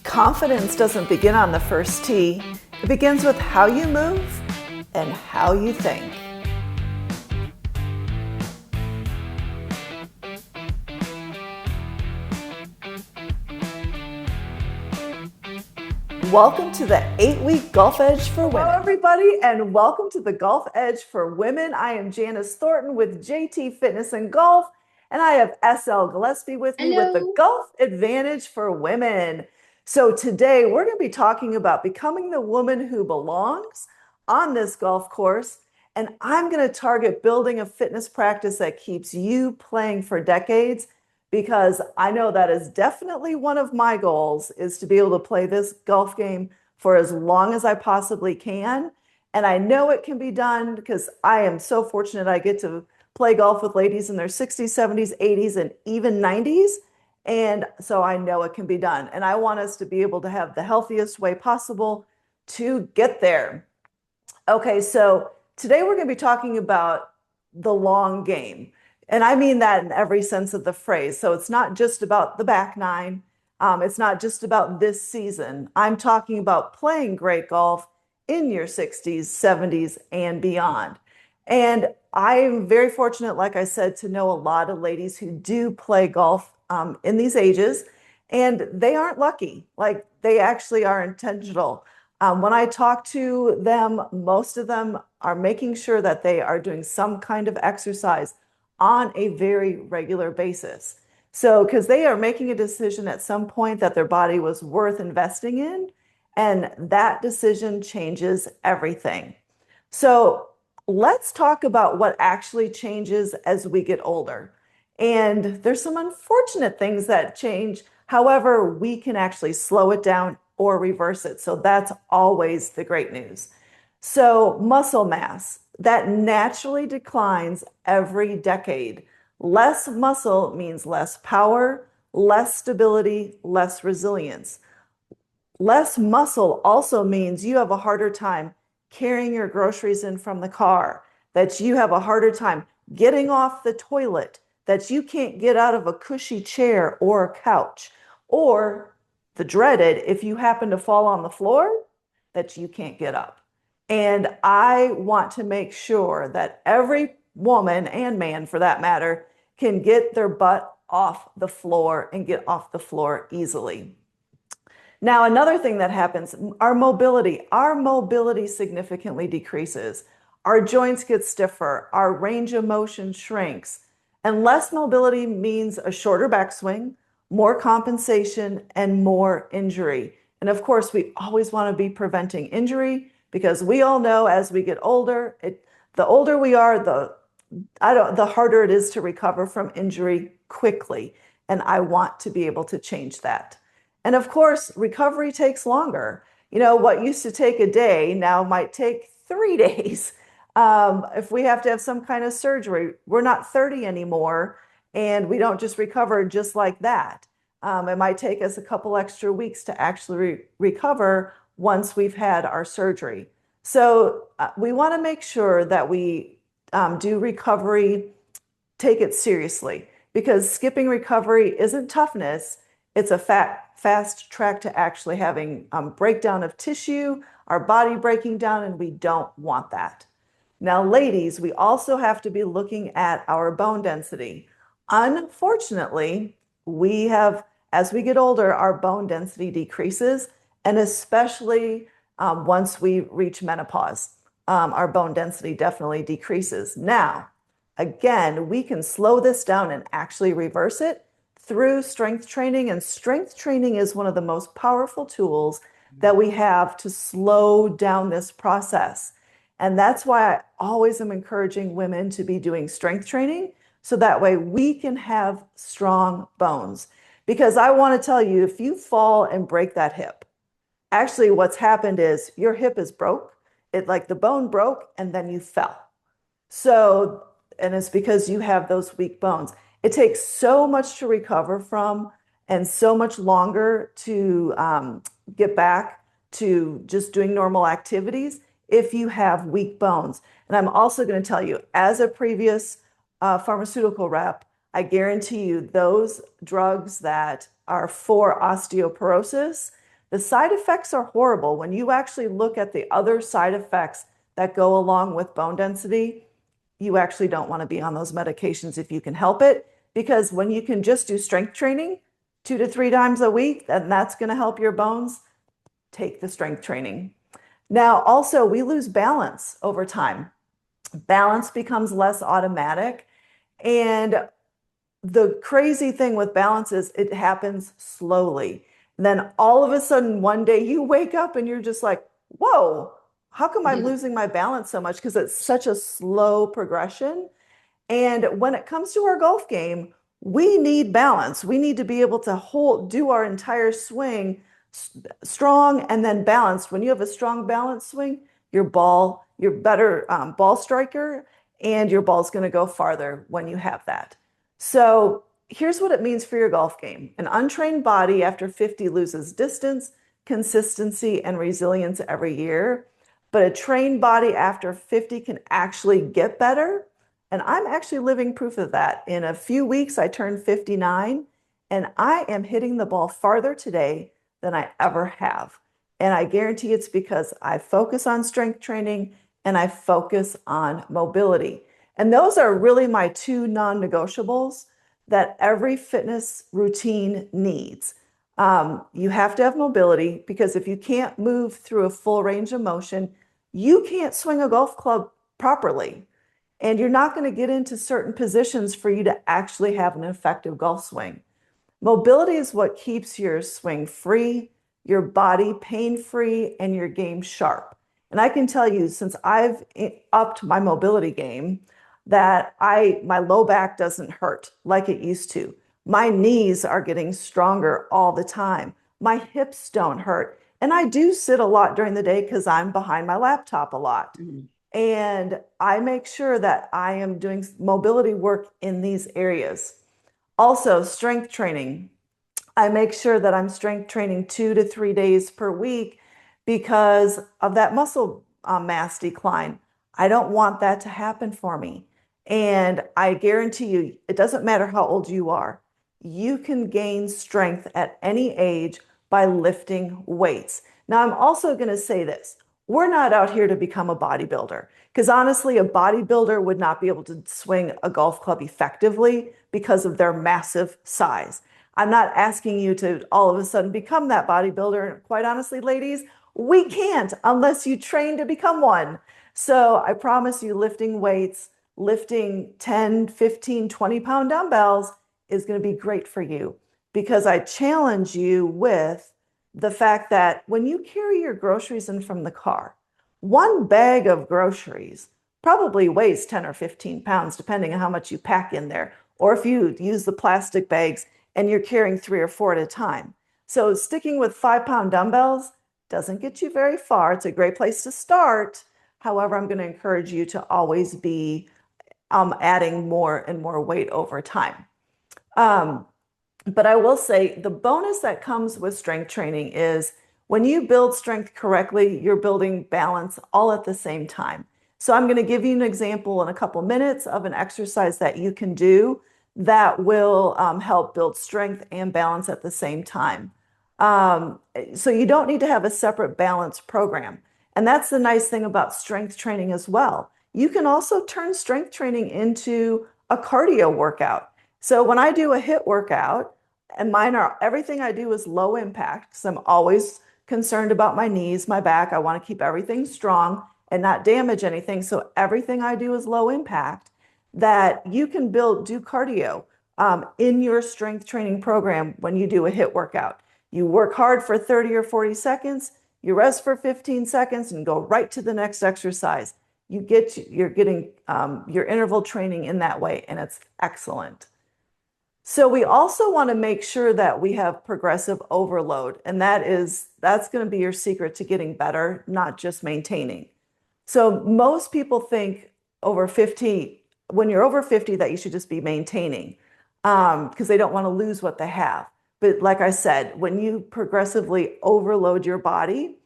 Confidence doesn't begin on the first tee. It begins with how you move and how you think. Welcome to the 8-week Golf Edge for Women. Hello, everybody, and welcome to the Golf Edge for Women. I am Janis Thornton with JT Fitness and Golf, and I have SL Gillespie with me with the Golf Advantage for Women. So today we're going to be talking about becoming the woman who belongs on this golf course, and I'm going to target building a fitness practice that keeps you playing for decades, because I know that is definitely one of my goals, is to be able to play this golf game for as long as I possibly can. And I know it can be done because I am so fortunate I get to play golf with ladies in their 60s, 70s, 80s, and even 90s. And so I know it can be done. And I want us to be able to have the healthiest way possible to get there. Okay, so today we're going to be talking about the long game. And I mean that in every sense of the phrase. So it's not just about the back nine. It's not just about this season. I'm talking about playing great golf in your 60s, 70s, and beyond. And I am very fortunate, like I said, to know a lot of ladies who do play golf in these ages, and they aren't lucky. Like, they actually are intentional. When I talk to them, most of them are making sure that they are doing some kind of exercise on a very regular basis. So, because they are making a decision at some point that their body was worth investing in, and that decision changes everything. So let's talk about what actually changes as we get older. And there's some unfortunate things that change. However, we can actually slow it down or reverse it. So that's always the great news. So muscle mass, that naturally declines every decade. Less muscle means less power, less stability, less resilience. Less muscle also means you have a harder time carrying your groceries in from the car, that you have a harder time getting off the toilet, that you can't get out of a cushy chair or a couch, or the dreaded, if you happen to fall on the floor, that you can't get up. And I want to make sure that every woman and man, for that matter, can get their butt off the floor and get off the floor easily. Now, another thing that happens, our mobility significantly decreases. Our joints get stiffer, our range of motion shrinks, and less mobility means a shorter backswing, more compensation, and more injury. And of course, we always want to be preventing injury, because we all know as we get older, the older we are, the harder it is to recover from injury quickly. And I want to be able to change that. And of course, recovery takes longer. You know, what used to take a day now might take 3 days. If we have to have some kind of surgery, we're not 30 anymore, and we don't just recover just like that. It might take us a couple extra weeks to actually recover once we've had our surgery. So we want to make sure that we do recovery, take it seriously, because skipping recovery isn't toughness. It's a fast track to actually having breakdown of tissue, our body breaking down, and we don't want that. Now, ladies, we also have to be looking at our bone density. Unfortunately, as we get older, our bone density decreases, and especially once we reach menopause, our bone density definitely decreases. Now, again, we can slow this down and actually reverse it through strength training, and strength training is one of the most powerful tools that we have to slow down this process. And that's why I always am encouraging women to be doing strength training, so that way we can have strong bones. Because I want to tell you, if you fall and break that hip, actually what's happened is your hip is broke. Like the bone broke and then you fell. So, and it's because you have those weak bones. It takes so much to recover from, and so much longer to get back to just doing normal activities if you have weak bones. And I'm also going to tell you, as a previous pharmaceutical rep, I guarantee you those drugs that are for osteoporosis, The side effects are horrible. When you actually look at the other side effects that go along with bone density, you actually don't want to be on those medications if you can help it, because when you can just do strength training 2 to 3 times a week, then that's going to help your bones. Take the strength training. Now, also, we lose balance over time. Balance becomes less automatic. And the crazy thing with balance is it happens slowly. Then all of a sudden, one day you wake up and you're just like, whoa, how come I'm losing my balance so much? Because it's such a slow progression. And when it comes to our golf game, we need balance. We need to be able to do our entire swing strong and then balanced. When you have a strong balanced swing, you're better ball striker, and your ball's going to go farther when you have that. So here's what it means for your golf game. An untrained body after 50 loses distance, consistency, and resilience every year. But a trained body after 50 can actually get better. And I'm actually living proof of that. In a few weeks, I turned 59, and I am hitting the ball farther today than I ever have. And I guarantee it's because I focus on strength training and I focus on mobility. And those are really my two non-negotiables that every fitness routine needs. You have to have mobility, because if you can't move through a full range of motion, you can't swing a golf club properly. And you're not going to get into certain positions for you to actually have an effective golf swing. Mobility is what keeps your swing free, your body pain-free, and your game sharp. And I can tell you, since I've upped my mobility game, that my low back doesn't hurt like it used to. My knees are getting stronger all the time. My hips don't hurt. And I do sit a lot during the day because I'm behind my laptop a lot. And I make sure that I am doing mobility work in these areas. Also, strength training. I make sure that I'm strength training 2 to 3 days per week because of that muscle mass decline. I don't want that to happen for me. And I guarantee you, it doesn't matter how old you are, you can gain strength at any age by lifting weights. Now, I'm also going to say this. We're not out here to become a bodybuilder, because honestly, a bodybuilder would not be able to swing a golf club effectively because of their massive size. I'm not asking you to all of a sudden become that bodybuilder. And quite honestly, ladies, we can't unless you train to become one. So I promise you, lifting weights, lifting 10, 15, 20-pound dumbbells is going to be great for you, because I challenge you with the fact that when you carry your groceries in from the car, one bag of groceries probably weighs 10 or 15 pounds, depending on how much you pack in there, or if you use the plastic bags and you're carrying 3 or 4 at a time. So sticking with 5-pound dumbbells doesn't get you very far. It's a great place to start. However, I'm going to encourage you to always be adding more and more weight over time. But I will say the bonus that comes with strength training is when you build strength correctly, you're building balance all at the same time. So I'm going to give you an example in a couple minutes of an exercise that you can do that will help build strength and balance at the same time. So you don't need to have a separate balance program. And that's the nice thing about strength training as well. You can also turn strength training into a cardio workout. So when I do a HIIT workout, and everything I do is low impact, because I'm always concerned about my knees, my back. I want to keep everything strong and not damage anything. So everything I do is low impact, that you can do cardio in your strength training program when you do a HIIT workout. You work hard for 30 or 40 seconds, you rest for 15 seconds and go right to the next exercise. You're getting your interval training in that way, and it's excellent. So we also want to make sure that we have progressive overload, and that's going to be your secret to getting better, not just maintaining. So most people think when you're over 50, that you should just be maintaining because they don't want to lose what they have. But like I said, when you progressively overload your body,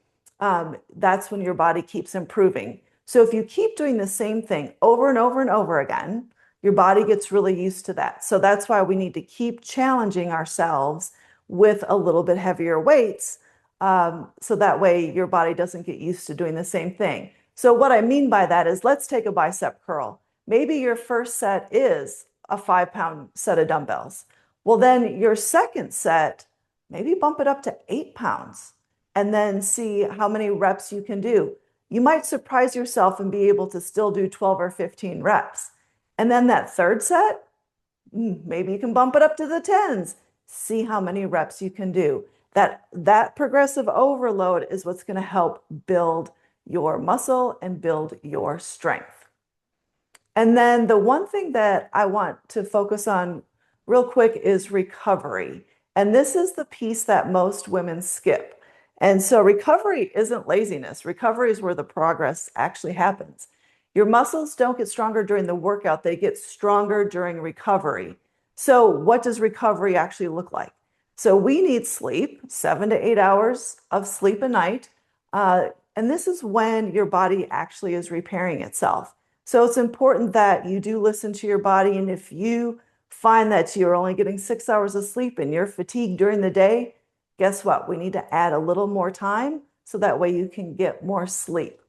that's when your body keeps improving. So if you keep doing the same thing over and over and over again, your body gets really used to that. So that's why we need to keep challenging ourselves with a little bit heavier weights So that way your body doesn't get used to doing the same thing. So what I mean by that is, let's take a bicep curl. Maybe your first set is a 5-pound set of dumbbells. Well, then your second set, maybe bump it up to 8 pounds and then see how many reps you can do. You might surprise yourself and be able to still do 12 or 15 reps. And then that third set, maybe you can bump it up to the 10s. See how many reps you can do. That progressive overload is what's going to help build your muscle and build your strength. And then the one thing that I want to focus on real quick is recovery. And this is the piece that most women skip. And so recovery isn't laziness. Recovery is where the progress actually happens. Your muscles don't get stronger during the workout. They get stronger during recovery. So what does recovery actually look like? So we need sleep, 7 to 8 hours of sleep a night. And this is when your body actually is repairing itself. So it's important that you do listen to your body. And if you find that you're only getting 6 hours of sleep and you're fatigued during the day, guess what? We need to add a little more time so that way you can get more sleep.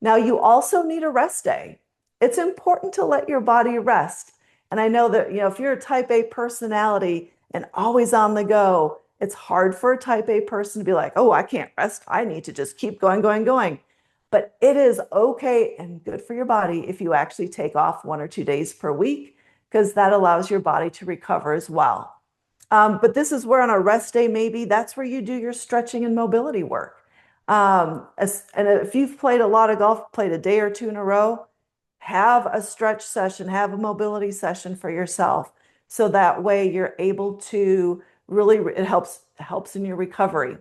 Now, you also need a rest day. It's important to let your body rest. And I know that, if you're a type A personality and always on the go, it's hard for a type A person to be like, oh, I can't rest. I need to just keep going, going, going. But it is okay and good for your body if you actually take off 1 or 2 days per week, because that allows your body to recover as well. But this is where on a rest day, maybe that's where you do your stretching and mobility work. And if you've played a lot of golf, played a day or two in a row, have a stretch session, have a mobility session for yourself. So that way you're able to really, it helps in your recovery.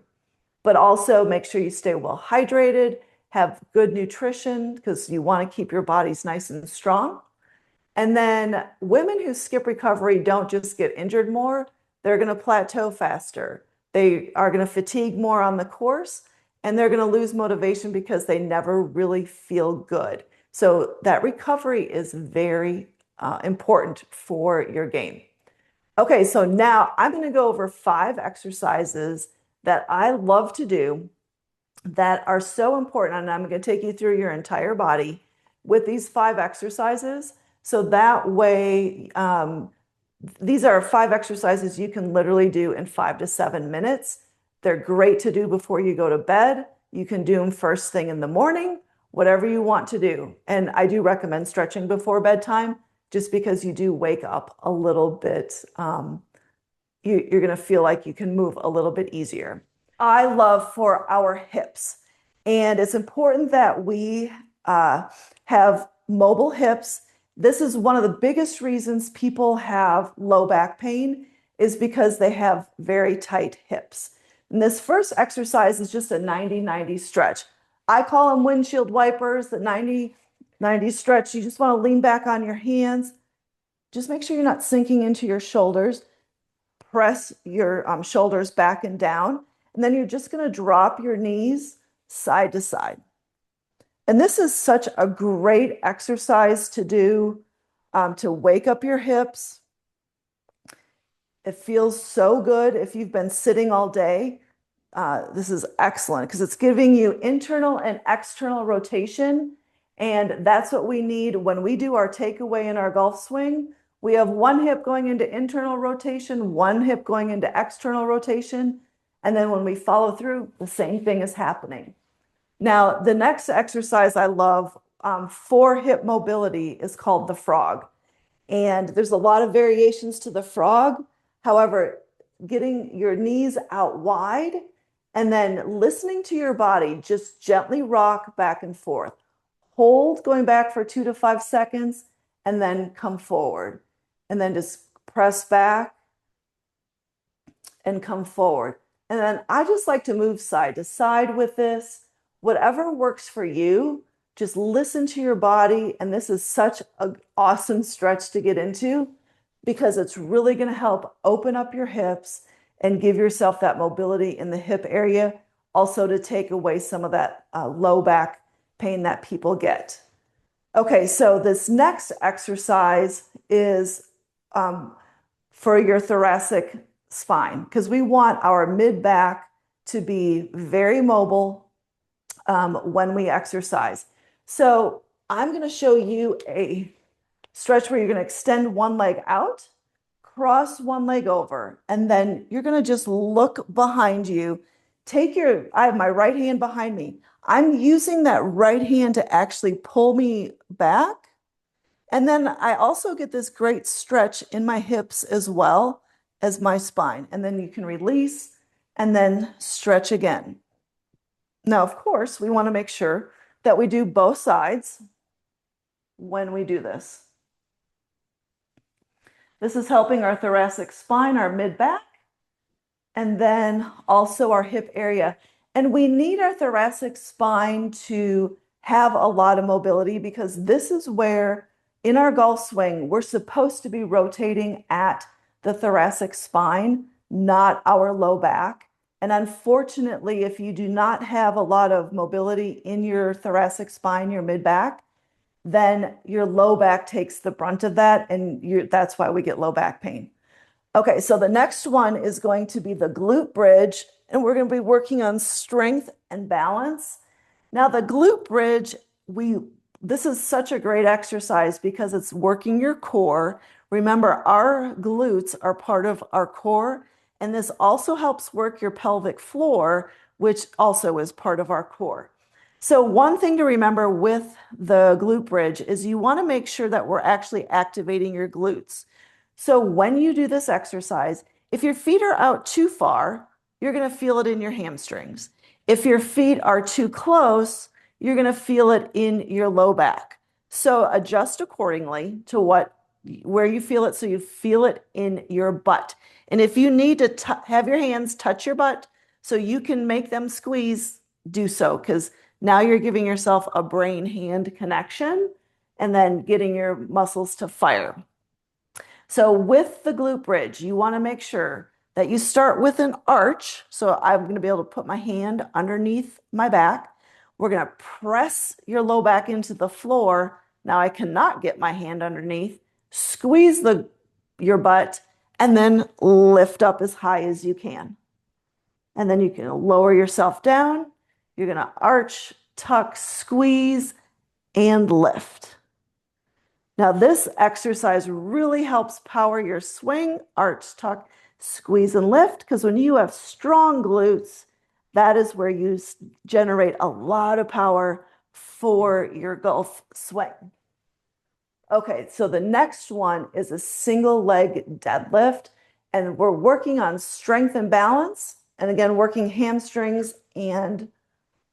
But also make sure you stay well hydrated, have good nutrition, because you want to keep your bodies nice and strong. And then women who skip recovery don't just get injured more, they're going to plateau faster. They are going to fatigue more on the course, and they're going to lose motivation because they never really feel good. So that recovery is very important for your game. Okay, so now I'm going to go over 5 exercises that I love to do that are so important, and I'm going to take you through your entire body with these 5 exercises. So that way, these are 5 exercises you can literally do in 5 to 7 minutes. They're great to do before you go to bed. You can do them first thing in the morning, whatever you want to do. And I do recommend stretching before bedtime, just because you do wake up a little bit. You're going to feel like you can move a little bit easier. I love for our hips. And it's important that we have mobile hips. This is one of the biggest reasons people have low back pain, is because they have very tight hips. And this first exercise is just a 90-90 stretch. I call them windshield wipers, the 90-90 stretch. You just want to lean back on your hands. Just make sure you're not sinking into your shoulders. Press your shoulders back and down. And then you're just going to drop your knees side to side. And this is such a great exercise to do to wake up your hips. It feels so good if you've been sitting all day. This is excellent because it's giving you internal and external rotation. And that's what we need when we do our takeaway in our golf swing. We have one hip going into internal rotation, one hip going into external rotation. And then when we follow through, the same thing is happening. Now, the next exercise I love for hip mobility is called the frog. And there's a lot of variations to the frog. However, getting your knees out wide and then listening to your body, just gently rock back and forth. Hold going back for 2 to 5 seconds and then come forward. And then just press back and come forward. And then I just like to move side to side with this. Whatever works for you, just listen to your body. And this is such an awesome stretch to get into because it's really going to help open up your hips and give yourself that mobility in the hip area, also to take away some of that low back pain that people get. Okay, so this next exercise is for your thoracic spine, because we want our mid back to be very mobile when we exercise. So I'm going to show you a stretch where you're going to extend one leg out, cross one leg over, and then you're going to just look behind you. I have my right hand behind me. I'm using that right hand to actually pull me back. And then I also get this great stretch in my hips as well as my spine. And then you can release and then stretch again. Now, of course, we want to make sure that we do both sides when we do this. This is helping our thoracic spine, our mid-back, and then also our hip area. And we need our thoracic spine to have a lot of mobility because this is where, in our golf swing, we're supposed to be rotating at the thoracic spine, not our low back. And unfortunately, if you do not have a lot of mobility in your thoracic spine, your mid-back, then your low back takes the brunt of that, and that's why we get low back pain. Okay, so the next one is going to be the glute bridge, and we're going to be working on strength and balance. Now, the glute bridge, this is such a great exercise because it's working your core. Remember, our glutes are part of our core, and this also helps work your pelvic floor, which also is part of our core. So one thing to remember with the glute bridge is you want to make sure that we're actually activating your glutes. So when you do this exercise, if your feet are out too far, you're going to feel it in your hamstrings. If your feet are too close, you're going to feel it in your low back. So adjust accordingly to where you feel it so you feel it in your butt. And if you need to have your hands touch your butt so you can make them squeeze, do so, because now you're giving yourself a brain-hand connection and then getting your muscles to fire. So with the glute bridge, you want to make sure that you start with an arch. So I'm going to be able to put my hand underneath my back. We're going to press your low back into the floor. Now I cannot get my hand underneath. Squeeze your butt and then lift up as high as you can. And then you can lower yourself down. You're going to arch, tuck, squeeze, and lift. Now, this exercise really helps power your swing, arch, tuck, squeeze, and lift, because when you have strong glutes, that is where you generate a lot of power for your golf swing. Okay, so the next one is a single leg deadlift, and we're working on strength and balance, and again, working hamstrings and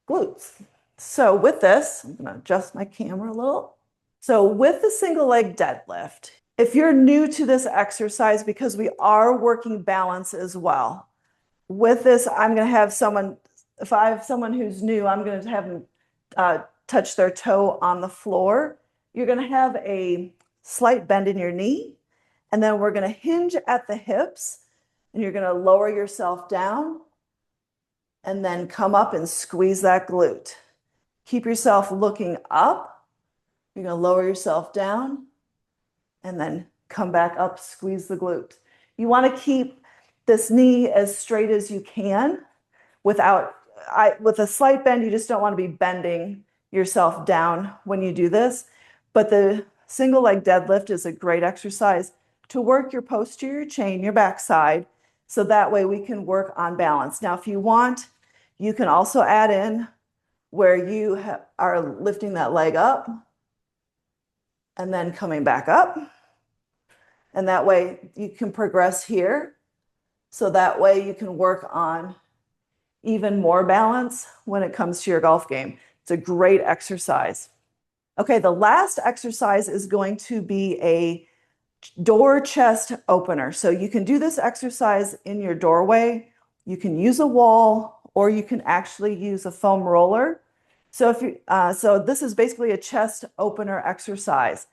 glutes. So with this, I'm going to adjust my camera a little. So with the single leg deadlift, if you're new to this exercise, because we are working balance as well, with this, I'm going to have someone, if I have someone who's new, I'm going to have them touch their toe on the floor. You're going to have a slight bend in your knee, and then we're going to hinge at the hips, and you're going to lower yourself down, and then come up and squeeze that glute. Keep yourself looking up. You're going to lower yourself down and then come back up, squeeze the glute. You want to keep this knee as straight as you can with a slight bend. You just don't want to be bending yourself down when you do this. But the single leg deadlift is a great exercise to work your posterior chain, your backside, so that way we can work on balance. Now, if you want, you can also add in where you are lifting that leg up and then coming back up. And that way you can progress here. So that way you can work on even more balance when it comes to your golf game. It's a great exercise. Okay, the last exercise is going to be a door chest opener. So you can do this exercise in your doorway. You can use a wall, or you can actually use a foam roller. So so this is basically a chest opener exercise.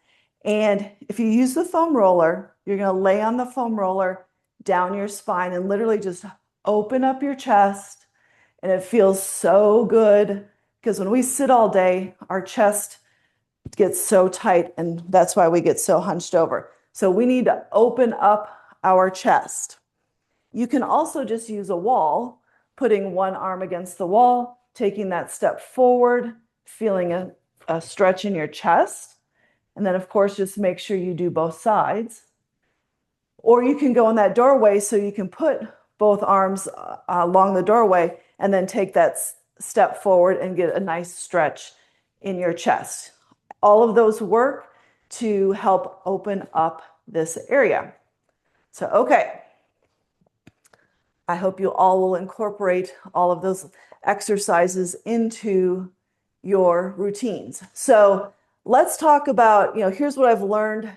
And if you use the foam roller, you're going to lay on the foam roller down your spine and literally just open up your chest. And it feels so good because when we sit all day, our chest gets so tight, and that's why we get so hunched over. So we need to open up our chest. You can also just use a wall putting one arm against the wall, taking that step forward, feeling a stretch in your chest. And then, of course, just make sure you do both sides. Or you can go in that doorway so you can put both arms along the doorway and then take that step forward and get a nice stretch in your chest. All of those work to help open up this area. So, okay. I hope you all will incorporate all of those exercises into your routines. So let's talk about, here's what I've learned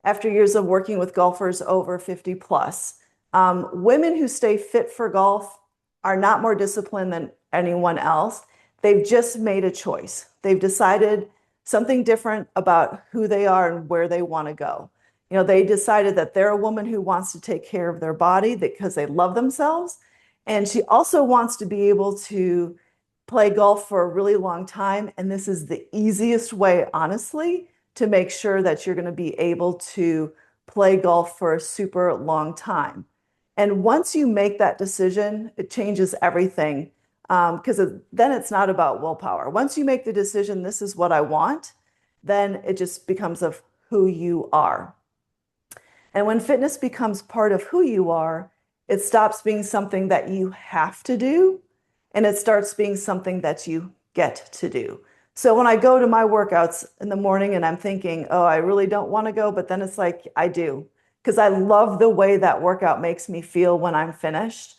after years of working with golfers over 50 plus. Women who stay fit for golf are not more disciplined than anyone else. They've just made a choice. They've decided something different about who they are and where they want to go. They decided that they're a woman who wants to take care of their body because they love themselves. And she also wants to be able to play golf for a really long time. And this is the easiest way, honestly, to make sure that you're going to be able to play golf for a super long time. And once you make that decision, it changes everything, because then it's not about willpower. Once you make the decision, this is what I want, then it just becomes of who you are. And when fitness becomes part of who you are, it stops being something that you have to do, and it starts being something that you get to do. So when I go to my workouts in the morning and I'm thinking, oh, I really don't want to go, but then it's like, I do, because I love the way that workout makes me feel when I'm finished.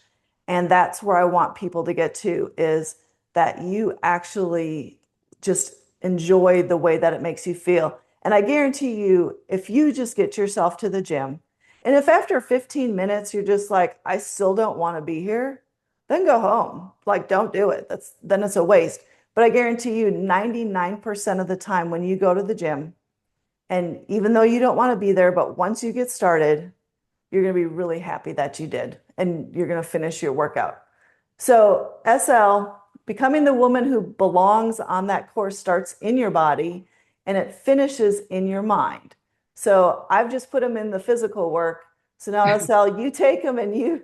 And that's where I want people to get to, is that you actually just enjoy the way that it makes you feel. And I guarantee you, if you just get yourself to the gym, and if after 15 minutes you're just like, I still don't want to be here, then go home. Like, don't do it. Then it's a waste. But I guarantee you 99% of the time when you go to the gym, and even though you don't want to be there, but once you get started, you're going to be really happy that you did, and you're going to finish your workout. So SL, becoming the woman who belongs on that course, starts in your body and it finishes in your mind. So I've just put them in the physical work. So now SL, you take them and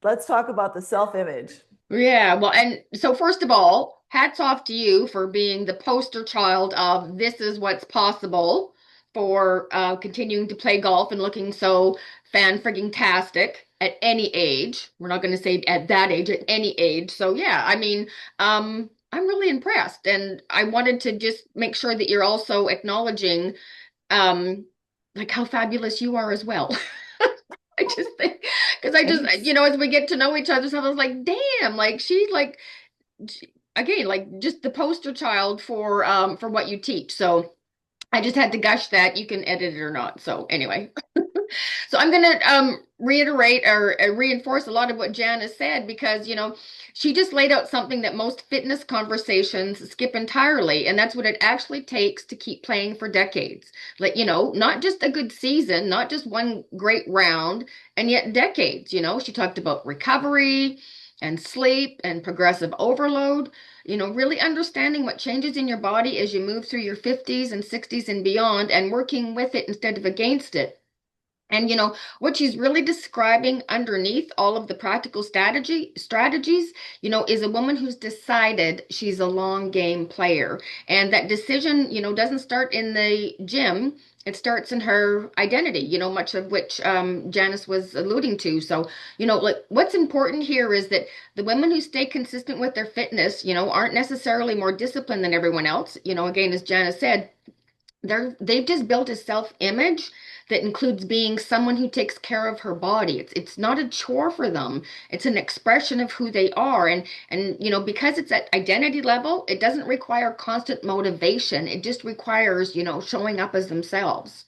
let's talk about the self-image. Yeah, well, and so first of all, hats off to you for being the poster child of this is what's possible for continuing to play golf and looking so fan-frigging-tastic at any age. We're not going to say at that age, at any age. So yeah, I mean, I'm really impressed, and I wanted to just make sure that you're also acknowledging um, like how fabulous you are as well. I just think because I just Thanks. as we get to know each other, so I was like, damn, like she's like again, like just the poster child for what you teach. So I just had to gush that. You can edit it or not. So anyway. So I'm going to reiterate or reinforce a lot of what Janis said because, she just laid out something that most fitness conversations skip entirely. And that's what it actually takes to keep playing for decades. Like, not just a good season, not just one great round, and yet decades. She talked about recovery and sleep and progressive overload. Really understanding what changes in your body as you move through your 50s and 60s and beyond and working with it instead of against it. And what she's really describing underneath all of the practical strategies, is a woman who's decided she's a long game player. And that decision, doesn't start in the gym. It starts in her identity, much of which Janis was alluding to. So, like what's important here is that the women who stay consistent with their fitness, aren't necessarily more disciplined than everyone else. Again, as Janis said, they've just built a self-image that includes being someone who takes care of her body. It's not a chore for them. It's an expression of who they are. And because it's at identity level, it doesn't require constant motivation. It just requires, showing up as themselves.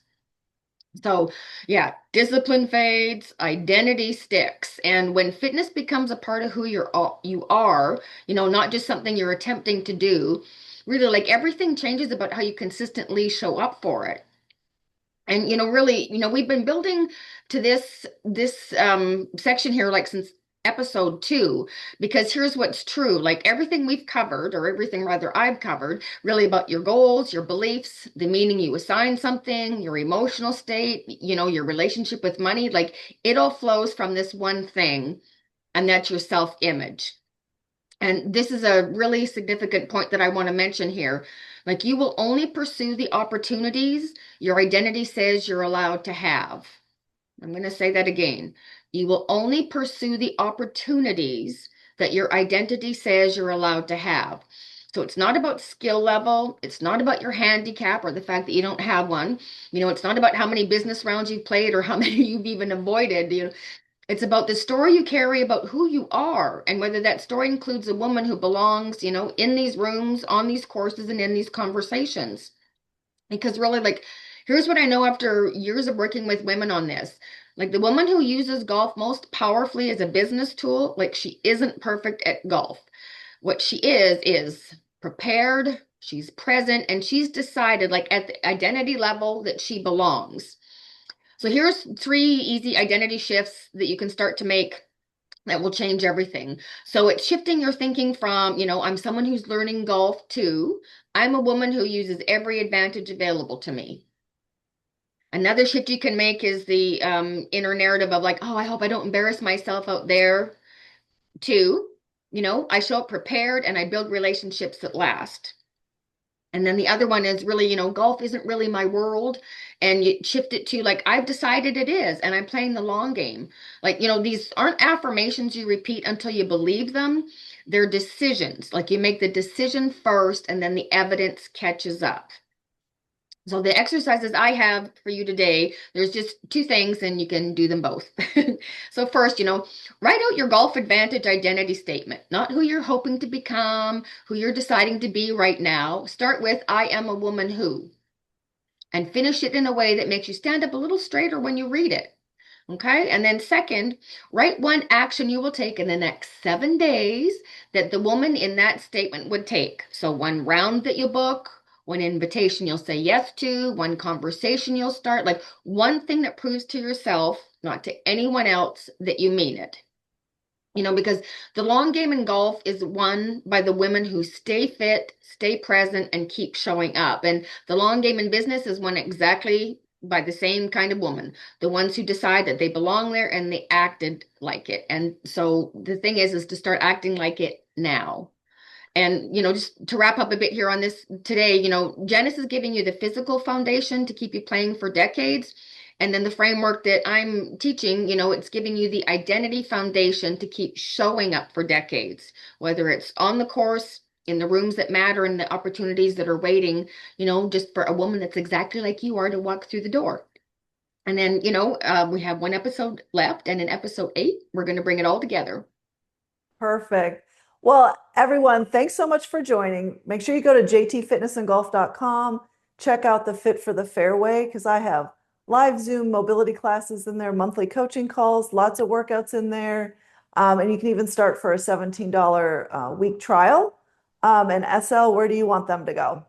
So, yeah, discipline fades, identity sticks. And when fitness becomes a part of who you are, not just something you're attempting to do, really like everything changes about how you consistently show up for it. And really, we've been building to this section here like since episode 2, because here's what's true. Like everything we've covered, or everything rather I've covered, really about your goals, your beliefs, the meaning you assign something, your emotional state, your relationship with money, like it all flows from this one thing, and that's your self-image. And this is a really significant point that I want to mention here. Like, you will only pursue the opportunities your identity says you're allowed to have. I'm going to say that again. You will only pursue the opportunities that your identity says you're allowed to have. So it's not about skill level. It's not about your handicap or the fact that you don't have one. It's not about how many business rounds you've played or how many you've even avoided. It's about the story you carry about who you are and whether that story includes a woman who belongs, in these rooms, on these courses, and in these conversations. Because really, like, here's what I know after years of working with women on this. Like, the woman who uses golf most powerfully as a business tool, like, she isn't perfect at golf. What she is prepared, she's present, and she's decided, like, at the identity level that she belongs. So here's three easy identity shifts that you can start to make that will change everything. So it's shifting your thinking from, I'm someone who's learning golf to, I'm a woman who uses every advantage available to me. Another shift you can make is the inner narrative of like, oh, I hope I don't embarrass myself out there. To, I show up prepared and I build relationships that last. And then the other one is really, golf isn't really my world. And you shift it to like, I've decided it is, and I'm playing the long game. Like, these aren't affirmations you repeat until you believe them. They're decisions. Like, you make the decision first, and then the evidence catches up. So the exercises I have for you today, there's just two things and you can do them both. So first, write out your golf advantage identity statement, not who you're hoping to become, who you're deciding to be right now. Start with, I am a woman who, and finish it in a way that makes you stand up a little straighter when you read it. Okay. And then second, write one action you will take in the next 7 days that the woman in that statement would take. So one round that you book, one invitation you'll say yes to, one conversation you'll start, like one thing that proves to yourself, not to anyone else, that you mean it. Because the long game in golf is won by the women who stay fit, stay present, and keep showing up. And the long game in business is won exactly by the same kind of woman, the ones who decide that they belong there and they acted like it. And so the thing is to start acting like it now. And, just to wrap up a bit here on this today, Janis is giving you the physical foundation to keep you playing for decades. And then the framework that I'm teaching, it's giving you the identity foundation to keep showing up for decades, whether it's on the course, in the rooms that matter, and the opportunities that are waiting, just for a woman that's exactly like you are to walk through the door. And then, we have one episode left, and in episode 8, we're going to bring it all together. Perfect. Well, everyone, thanks so much for joining. Make sure you go to jtfitnessandgolf.com. Check out the Fit for the Fairway because I have live Zoom mobility classes in there, monthly coaching calls, lots of workouts in there. And you can even start for a $17 week trial. And SL, where do you want them to go?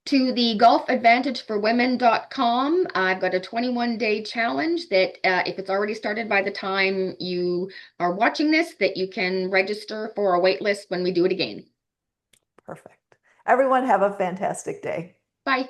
To the golfadvantageforwomen.com. I've got a 21-day challenge that if it's already started by the time you are watching this, that you can register for a wait list when we do it again. Perfect. Everyone have a fantastic day. Bye.